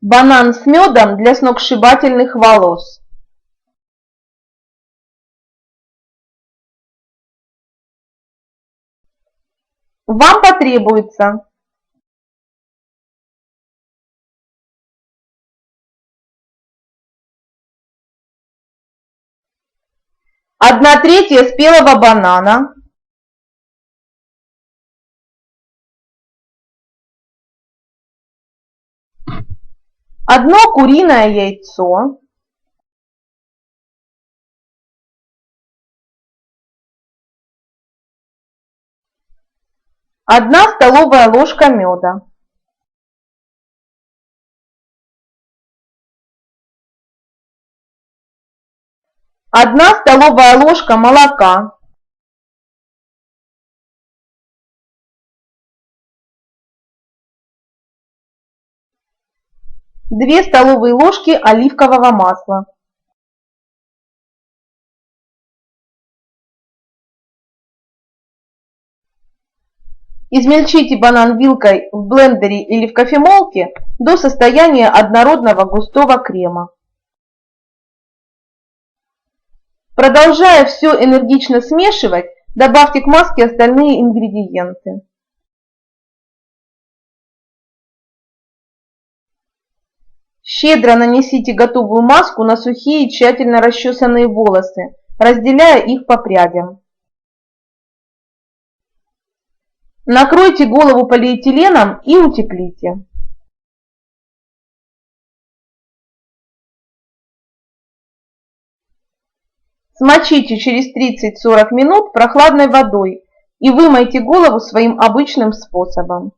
Банан с медом для сногсшибательных волос. Вам потребуется 1/3 спелого банана, 1 куриное яйцо, 1 столовая ложка меда, 1 столовая ложка молока, 2 столовые ложки оливкового масла. Измельчите банан вилкой в блендере или в кофемолке до состояния однородного густого крема. Продолжая все энергично смешивать, добавьте к маске остальные ингредиенты. Щедро нанесите готовую маску на сухие тщательно расчесанные волосы, разделяя их по прядям. Накройте голову полиэтиленом и утеплите. Смочите через 30-40 минут прохладной водой и вымойте голову своим обычным способом.